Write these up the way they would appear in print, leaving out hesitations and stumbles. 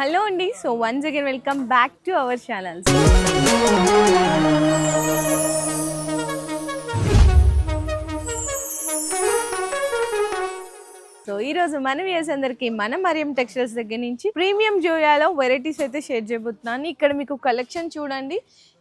Hello Andy, so once again welcome back to our channel. So ఈ రోజు మన viewers అందరికి మన మరియం టెక్స్టైల్స్ దగ్గర నుంచి ప్రీమియం జోయాలో వెరైటీస్ అయితే షేర్ చేయబోతున్నాను. ఇక్కడ మీకు కలెక్షన్ చూడండి,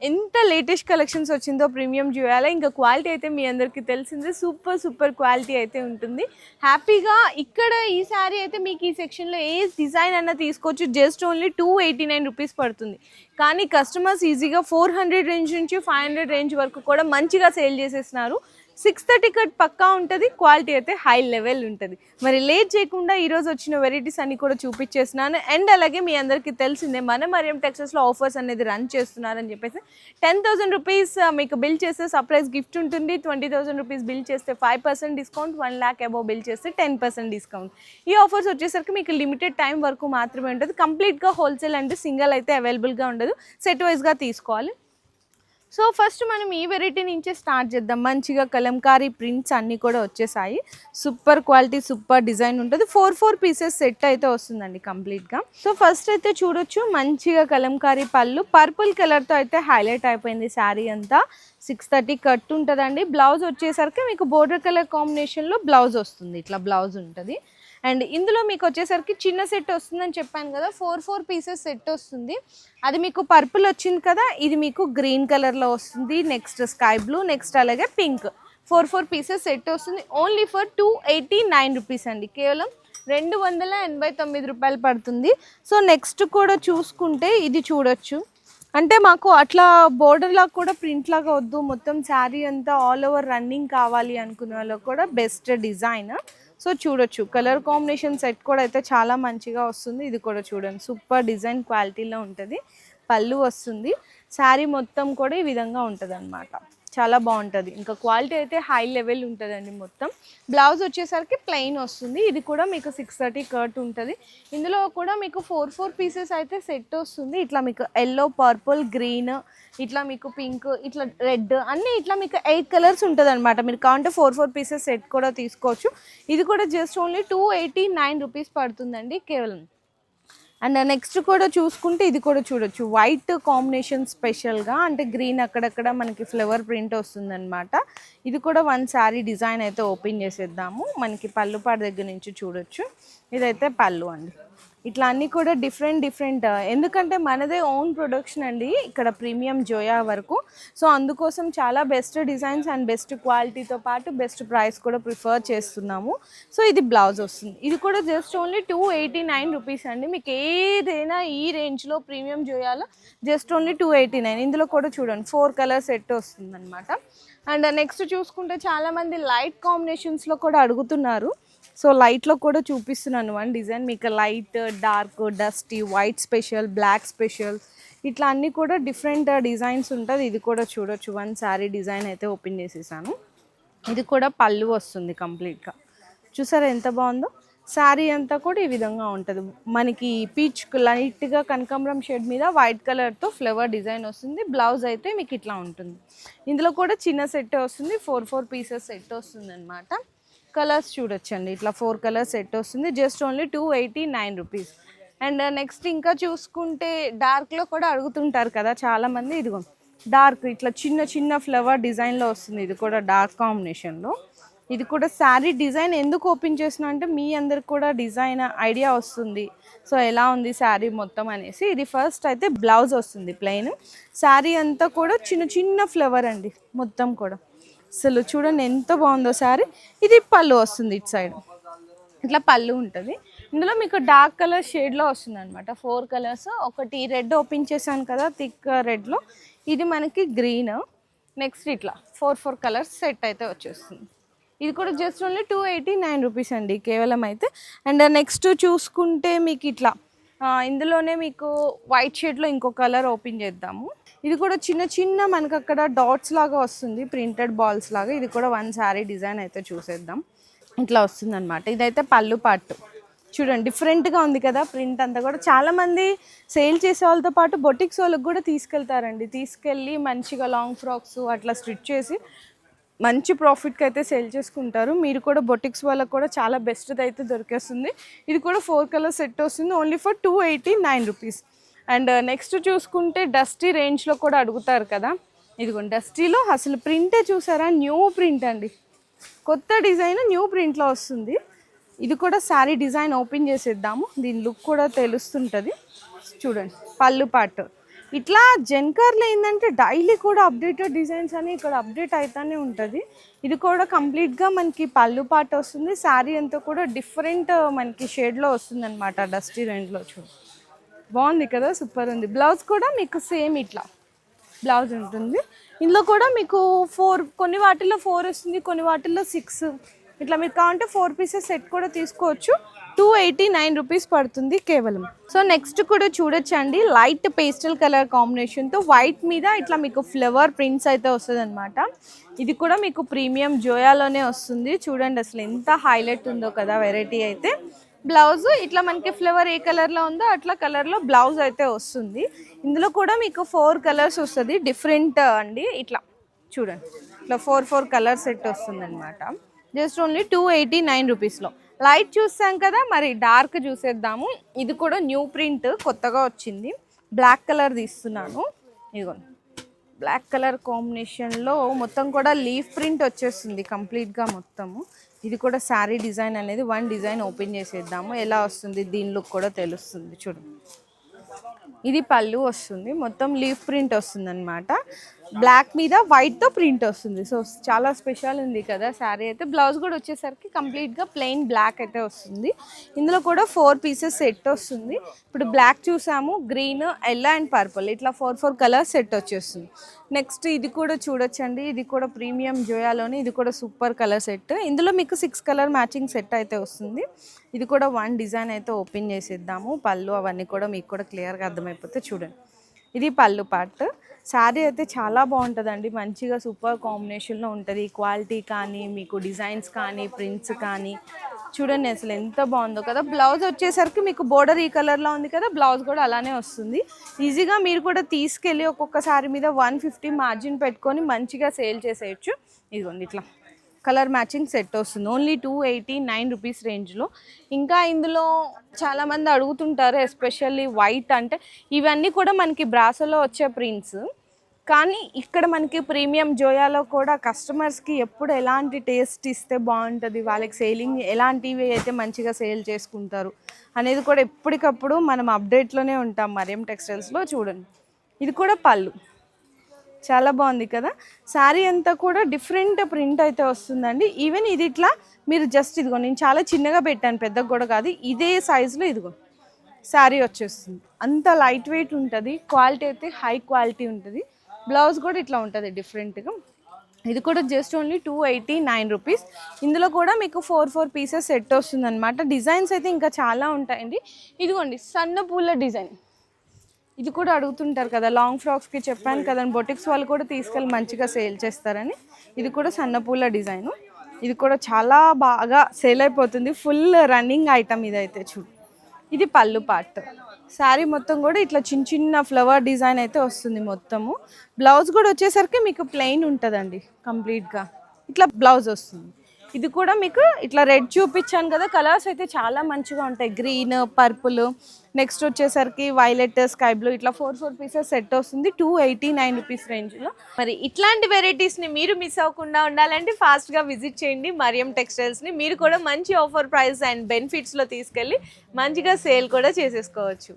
ఎంత లేటెస్ట్ కలెక్షన్స్ వచ్చిందో ప్రీమియం జోయాలో. ఇంకా క్వాలిటీ అయితే మీ అందరికీ తెలిసిందే, సూపర్ క్వాలిటీ అయితే ఉంటుంది. హ్యాపీగా ఇక్కడ ఈ శారీ అయితే మీకు ఈ సెక్షన్లో ఏ డిజైన్ అన్న తీసుకోవచ్చు. జస్ట్ ఓన్లీ 289 రూపీస్ పడుతుంది. కానీ కస్టమర్స్ ఈజీగా 400 రేంజ్ నుంచి 500 రేంజ్ వరకు కూడా మంచిగా సేల్ చేసేస్తున్నారు. 630 కట్ పక్కా ఉంటుంది, క్వాలిటీ అయితే హై లెవెల్ ఉంటుంది. మరి లేట్ చేయకుండా ఈరోజు వచ్చిన వెరైటీస్ అన్ని కూడా చూపించేస్తున్నాను. అండ్ అలాగే మీ అందరికీ తెలిసిందే మన మరియం టెక్స్టైల్స్లో ఆఫర్స్ అనేది రన్ చేస్తున్నారని చెప్పేసి 10,000 రూపీస్ మీకు బిల్ చేస్తే సర్ప్రైజ్ గిఫ్ట్ ఉంటుంది. 20,000 రూపీస్ బిల్ చేస్తే 5% డిస్కౌంట్, 1 lakh అబౌవ్ బిల్ చేస్తే 10% డిస్కౌంట్. ఈ ఆఫర్స్ వచ్చేసరికి మీకు లిమిటెడ్ టైం వరకు మాత్రమే ఉంటుంది. కంప్లీట్గా హోల్సేల్ అంటే సింగిల్ అయితే అవైలబుల్గా ఉండదు, సెట్ వైజ్గా తీసుకోవాలి. సో ఫస్ట్ మనం ఈ వెరైటీ నుంచే స్టార్ట్ చేద్దాం. మంచిగా కలంకారీ ప్రింట్స్ అన్నీ కూడా వచ్చేసాయి. సూపర్ క్వాలిటీ, సూపర్ డిజైన్ ఉంటుంది. 4 పీసెస్ సెట్ అయితే వస్తుందండి కంప్లీట్గా. సో ఫస్ట్ అయితే చూడొచ్చు, మంచిగా కలంకారీ పళ్ళు పర్పుల్ కలర్తో అయితే హైలైట్ అయిపోయింది శారీ అంతా. 630 కట్ ఉంటుందండి. బ్లౌజ్ వచ్చేసరికి మీకు బోర్డర్ కలర్ కాంబినేషన్లో బ్లౌజ్ వస్తుంది, ఇట్లా బ్లౌజ్ ఉంటుంది. అండ్ ఇందులో మీకు వచ్చేసరికి చిన్న సెట్ వస్తుందని చెప్పాను కదా, 4 పీసెస్ సెట్ వస్తుంది. అది మీకు పర్పుల్ వచ్చింది కదా, ఇది మీకు గ్రీన్ కలర్లో వస్తుంది, నెక్స్ట్ స్కై బ్లూ, నెక్స్ట్ అలాగే పింక్. 4 పీసెస్ సెట్ వస్తుంది. ఓన్లీ ఫర్ 289 రూపీస్ అండి, కేవలం 289 రూపాయలు పడుతుంది. సో నెక్స్ట్ కూడా చూసుకుంటే ఇది చూడొచ్చు. అంటే మాకు అట్లా బోర్డర్ లాగా కూడా ప్రింట్ లాగా వద్దు, మొత్తం శారీ అంతా ఆల్ ఓవర్ రన్నింగ్ కావాలి అనుకునే వాళ్ళకి కూడా బెస్ట్ డిజైన్. సో చూడొచ్చు, కలర్ కాంబినేషన్ సెట్ కూడా అయితే చాలా మంచిగా వస్తుంది. ఇది కూడా చూడండి, సూపర్ డిజైన్ క్వాలిటీలో ఉంటుంది. పళ్ళు వస్తుంది, శారీ మొత్తం కూడా ఈ విధంగా ఉంటుంది అన్నమాట. చాలా బాగుంటుంది. ఇంకా క్వాలిటీ అయితే హై లెవెల్ ఉంటుందండి. మొత్తం బ్లౌజ్ వచ్చేసరికి ప్లెయిన్ వస్తుంది. ఇది కూడా మీకు 630 కట్ ఉంటుంది. ఇందులో కూడా మీకు 4 పీసెస్ అయితే సెట్ వస్తుంది. ఇట్లా మీకు ఎల్లో, పర్పుల్, గ్రీన్, ఇట్లా మీకు పింక్, ఇట్లా రెడ్, అన్నీ ఇట్లా మీకు 8 కలర్స్ ఉంటుంది అనమాట. మీరు కావాలంటే 4 పీసెస్ సెట్ కూడా తీసుకోవచ్చు. ఇది కూడా జస్ట్ ఓన్లీ 289 రూపీస్ పడుతుందండి కేవలం. అండ్ నెక్స్ట్ కూడా చూసుకుంటే ఇది కూడా చూడొచ్చు, వైట్ కాంబినేషన్ స్పెషల్గా, అంటే గ్రీన్ అక్కడక్కడ మనకి ఫ్లవర్ ప్రింట్ వస్తుందన్నమాట. ఇది కూడా వన్ శారీ డిజైన్ అయితే ఓపెన్ చేసేద్దాము. మనకి పళ్ళు పాడు దగ్గర నుంచి చూడొచ్చు. ఇదైతే పళ్ళు అండి. ఇట్లా అన్నీ కూడా డిఫరెంట్, ఎందుకంటే మనదే ఓన్ ప్రొడక్షన్ అండి ఇక్కడ ప్రీమియం జోయా వరకు. సో అందుకోసం చాలా బెస్ట్ డిజైన్స్ అండ్ బెస్ట్ క్వాలిటీతో పాటు బెస్ట్ ప్రైస్ కూడా ప్రిఫర్ చేస్తున్నాము. సో ఇది బ్లౌజ్ వస్తుంది. ఇది కూడా జస్ట్ ఓన్లీ 289 రూపీస్ అండి. మీకు ఏదైనా ఈ రేంజ్లో ప్రీమియం జోయాలో జస్ట్ ఓన్లీ 289. ఇందులో కూడా చూడండి 4 కలర్ సెట్ వస్తుంది అనమాట. అండ్ నెక్స్ట్ చూసుకుంటే చాలామంది లైట్ కాంబినేషన్స్లో కూడా అడుగుతున్నారు. సో లైట్లో కూడా చూపిస్తున్నాను వన్ డిజైన్. మీకు light, dark, dusty, white special, black special, ఇట్లా అన్నీ కూడా డిఫరెంట్ డిజైన్స్ ఉంటుంది. ఇది కూడా చూడొచ్చు, వన్ శారీ డిజైన్ అయితే ఓపెన్ చేసేసాను. ఇది కూడా పళ్ళు వస్తుంది కంప్లీట్గా. చూసారా ఎంత బాగుందో. శారీ అంతా కూడా ఈ విధంగా ఉంటుంది. మనకి పీచ్ లైట్గా కనకాంబరం షేడ్ మీద వైట్ కలర్తో ఫ్లవర్ డిజైన్ వస్తుంది. బ్లౌజ్ అయితే మీకు ఇట్లా ఉంటుంది. ఇందులో కూడా చిన్న సెట్ వస్తుంది, 4 పీసెస్ సెట్ వస్తుంది అనమాట. కలర్స్ చూడొచ్చండి, ఇట్లా 4 కలర్స్ సెట్ వస్తుంది. Just only 289 rupees. And next ఇంకా చూసుకుంటే డార్క్లో కూడా అడుగుతుంటారు కదా చాలామంది. ఇదిగో డార్క్, ఇట్లా చిన్న ఫ్లవర్ డిజైన్లో వస్తుంది. ఇది కూడా డార్క్ కాంబినేషన్లో. ఇది కూడా శారీ డిజైన్ ఎందుకు ఓపెన్ చేసిన అంటే మీ అందరికి కూడా డిజైన్ ఐడియా వస్తుంది. సో ఎలా ఉంది శారీ మొత్తం అనేసి. ఇది ఫస్ట్ అయితే బ్లౌజ్ వస్తుంది ప్లెయిన్. శారీ అంతా కూడా చిన్న ఫ్లవర్ అండి మొత్తం కూడా. అసలు చూడండి ఎంత బాగుందో శారీ. ఇది పళ్ళు వస్తుంది, ఇటు సైడ్ ఇట్లా పళ్ళు ఉంటుంది. ఇందులో మీకు డార్క్ కలర్ షేడ్లో వస్తుంది అనమాట. 4 కలర్స్. ఒకటి రెడ్ ఓపెన్ చేశాను కదా థిక్ రెడ్లో, ఇది మనకి గ్రీన్. నెక్స్ట్ ఇట్లా 4 కలర్స్ సెట్ అయితే వచ్చేస్తుంది. ఇది కూడా జస్ట్ ఓన్లీ 289 రూపీస్ అండి కేవలం అయితే. అండ్ నెక్స్ట్ చూసుకుంటే మీకు ఇట్లా ఇందులోనే మీకు వైట్ షేడ్లో ఇంకో కలర్ ఓపెన్ చేద్దాము. ఇది కూడా చిన్న మనకు అక్కడ డాట్స్ లాగా వస్తుంది, ప్రింటెడ్ బాల్స్ లాగా. ఇది కూడా వన్ శారీ డిజైన్ అయితే చూసేద్దాం. ఇట్లా వస్తుంది అనమాట. ఇదైతే పళ్ళు పాటు చూడండి, డిఫరెంట్గా ఉంది కదా ప్రింట్ అంతా కూడా. చాలామంది సేల్ చేసే వాళ్ళతో పాటు బొటిక్స్ వాళ్ళకి కూడా తీసుకెళ్తారండి. తీసుకెళ్ళి మంచిగా లాంగ్ ఫ్రాక్స్ అట్లా స్టిచ్ చేసి మంచి ప్రాఫిట్కి అయితే సేల్ చేసుకుంటారు. మీరు కూడా బొటిక్స్ వాళ్ళకి కూడా చాలా బెస్ట్ది అయితే దొరికేస్తుంది. ఇది కూడా 4 కలర్ సెట్ వస్తుంది only for 289 rupees. And next చూసుకుంటే డస్టీ రేంజ్లో కూడా అడుగుతారు కదా, ఇదిగోండి డస్టీలో అసలు ప్రింటే చూసారా, న్యూ ప్రింట్ అండి, కొత్త డిజైన్ న్యూ ప్రింట్లో వస్తుంది. ఇది కూడా శారీ డిజైన్ ఓపెన్ చేసేద్దాము, దీని లుక్ కూడా తెలుస్తుంటుంది. చూడండి పళ్ళు పాటు ఇట్లా జెన్కర్లో ఏంటంటే డైలీ కూడా అప్డేటెడ్ డిజైన్స్ అని ఇక్కడ అప్డేట్ అవుతూనే ఉంటుంది. ఇది కూడా కంప్లీట్గా మనకి పళ్ళు పాటు వస్తుంది. శారీ అంతా కూడా డిఫరెంట్ మనకి షేడ్లో వస్తుంది అనమాట, డస్టీ రేంజ్లో. చూడు బాగుంది కదా, సూపర్ ఉంది. బ్లౌజ్ కూడా మీకు సేమ్ ఇట్లా బ్లౌజ్ ఉంటుంది. ఇందులో కూడా మీకు 4, కొన్ని వాటిల్లో 4 వస్తుంది, కొన్ని వాటిల్లో 6. ఇట్లా మీకు కావాలంటే 4 పీసెస్ సెట్ కూడా తీసుకోవచ్చు. 289 రూపీస్ పడుతుంది కేవలం. సో నెక్స్ట్ కూడా చూడొచ్చండి, లైట్ పేస్టల్ కలర్ కాంబినేషన్తో వైట్ మీద ఇట్లా మీకు ఫ్లవర్ ప్రింట్స్ అయితే వస్తుంది అనమాట. ఇది కూడా మీకు ప్రీమియం జోయాలోనే వస్తుంది. చూడండి అసలు ఎంత హైలైట్ ఉందో కదా వెరైటీ అయితే. బ్లౌజ్ ఇట్లా మనకి ఫ్లవర్ ఏ కలర్లో ఉందో అట్లా కలర్లో బ్లౌజ్ అయితే వస్తుంది. ఇందులో కూడా మీకు 4 కలర్స్ వస్తుంది డిఫరెంట్ అండి. ఇట్లా చూడండి ఇట్లా 4 కలర్ సెట్ వస్తుంది అనమాట. జస్ట్ ఓన్లీ 289 రూపీస్లో. లైట్ చూసాం కదా, మరి డార్క్ చూసేద్దాము. ఇది కూడా న్యూ ప్రింట్ కొత్తగా వచ్చింది. బ్లాక్ కలర్ తీస్తున్నాను, ఇదిగోండి బ్లాక్ కలర్ కాంబినేషన్లో మొత్తం కూడా లీఫ్ ప్రింట్ వచ్చేస్తుంది కంప్లీట్గా మొత్తము. ఇది కూడా శారీ డిజైన్ అనేది వన్ డిజైన్ ఓపెన్ చేసేద్దాము, ఎలా వస్తుంది దీని లుక్ కూడా తెలుస్తుంది. చూడండి ఇది పళ్ళు వస్తుంది, మొత్తం లీఫ్ ప్రింట్ వస్తుంది అనమాట. బ్లాక్ మీద వైట్తో ప్రింట్ వస్తుంది. సో చాలా స్పెషల్ ఉంది కదా శారీ అయితే. బ్లౌజ్ కూడా వచ్చేసరికి కంప్లీట్గా ప్లెయిన్ బ్లాక్ అయితే వస్తుంది. ఇందులో కూడా 4 పీసెస్ సెట్ వస్తుంది. ఇప్పుడు బ్లాక్ చూసాము, గ్రీన్, ఎల్లో అండ్ పర్పుల్ ఇట్లా 4 కలర్స్ సెట్ వచ్చేస్తుంది. నెక్స్ట్ ఇది కూడా చూడొచ్చండి, ఇది కూడా ప్రీమియం జోయాలోని, ఇది కూడా సూపర్ కలర్ సెట్. ఇందులో మీకు 6 కలర్ మ్యాచింగ్ సెట్ అయితే వస్తుంది. ఇది కూడా వన్ డిజైన్ అయితే ఓపెన్ చేసేద్దాము. పళ్ళు అవన్నీ కూడా మీకు కూడా క్లియర్గా అర్థమైపోతే చూడండి. ఇది పళ్ళు పార్ట్. శారీ అయితే చాలా బాగుంటుందండి, మంచిగా సూపర్ కాంబినేషన్లో ఉంటుంది. క్వాలిటీ కానీ మీకు డిజైన్స్ కానీ ప్రింట్స్ కానీ చూడండి అసలు ఎంత బాగుందో కదా. బ్లౌజ్ వచ్చేసరికి మీకు బోర్డర్ ఈ కలర్లో ఉంది కదా, బ్లౌజ్ కూడా అలానే వస్తుంది. ఈజీగా మీరు కూడా తీసుకెళ్ళి ఒక్కొక్క శారీ మీద 150 మార్జిన్ పెట్టుకొని మంచిగా సేల్ చేసేయచ్చు. ఇదిగోండి ఇట్లా కలర్ మ్యాచింగ్ సెట్ వస్తుంది ఓన్లీ 289 రూపీస్ రేంజ్లో. ఇంకా ఇందులో చాలామంది అడుగుతుంటారు, ఎస్పెషల్లీ వైట్ అంటే ఇవన్నీ కూడా మనకి బ్రాసోలో వచ్చే ప్రింట్స్. కానీ ఇక్కడ మనకి ప్రీమియం జోయాలో కూడా కస్టమర్స్కి ఎప్పుడు ఎలాంటి టేస్ట్ ఇస్తే బాగుంటుంది, వాళ్ళకి సేలింగ్ ఎలాంటివి అయితే మంచిగా సేల్ చేసుకుంటారు అనేది కూడా ఎప్పటికప్పుడు మనం అప్డేట్లోనే ఉంటాం మరియం టెక్స్టైల్స్లో. చూడండి ఇది కూడా పళ్ళు చాలా బాగుంది కదా. శారీ అంతా కూడా డిఫరెంట్ ప్రింట్ అయితే వస్తుందండి. ఈవెన్ ఇది ఇట్లా మీరు జస్ట్ ఇదిగో, నేను చాలా చిన్నగా పెట్టాను, పెద్దగా కూడా కాదు, ఇదే సైజులో ఇదిగో శారీ వచ్చేస్తుంది. అంత లైట్ వెయిట్ ఉంటుంది, క్వాలిటీ అయితే హై క్వాలిటీ ఉంటుంది. బ్లౌజ్ కూడా ఇట్లా ఉంటుంది డిఫరెంట్గా. ఇది కూడా జస్ట్ ఓన్లీ 289 రూపీస్. ఇందులో కూడా మీకు 4 పీసెస్ సెట్ వస్తుంది అనమాట. డిజైన్స్ అయితే ఇంకా చాలా ఉంటాయండి. ఇదిగోండి సన్న పూల డిజైన్, ఇది కూడా అడుగుతుంటారు కదా, లాంగ్ ఫ్రాక్స్కి చెప్పాను కదా, బొటిక్స్ వాళ్ళు కూడా తీసుకెళ్ళి మంచిగా సేల్ చేస్తారని. ఇది కూడా సన్నపూల డిజైను, ఇది కూడా చాలా బాగా సేల్ అయిపోతుంది, ఫుల్ రన్నింగ్ ఐటమ్ ఇదైతే. చూడు ఇది పళ్ళు పార్ట్. శారీ మొత్తం కూడా ఇట్లా చిన్న చిన్న ఫ్లవర్ డిజైన్ అయితే వస్తుంది మొత్తము. బ్లౌజ్ కూడా వచ్చేసరికి మీకు ప్లెయిన్ ఉంటుందండి కంప్లీట్గా, ఇట్లా బ్లౌజ్ వస్తుంది. ఇది కూడా మీకు ఇట్లా రెడ్ చూపించాను కదా, కలర్స్ అయితే చాలా మంచిగా ఉంటాయి, గ్రీన్, పర్పుల్, నెక్స్ట్ వచ్చేసరికి వైలెట్, స్కై బ్లూ, ఇట్లా 4 పీసెస్ సెట్ వస్తుంది 289 రూపీస్ రేంజ్లో. మరి ఇట్లాంటి వెరైటీస్ని మీరు మిస్ అవ్వకుండా ఉండాలంటే ఫాస్ట్గా విజిట్ చేయండి మరియం టెక్స్టైల్స్ని. మీరు కూడా మంచి ఆఫర్ ప్రైస్ అండ్ బెనిఫిట్స్లో తీసుకెళ్ళి మంచిగా సేల్ కూడా చేసేసుకోవచ్చు.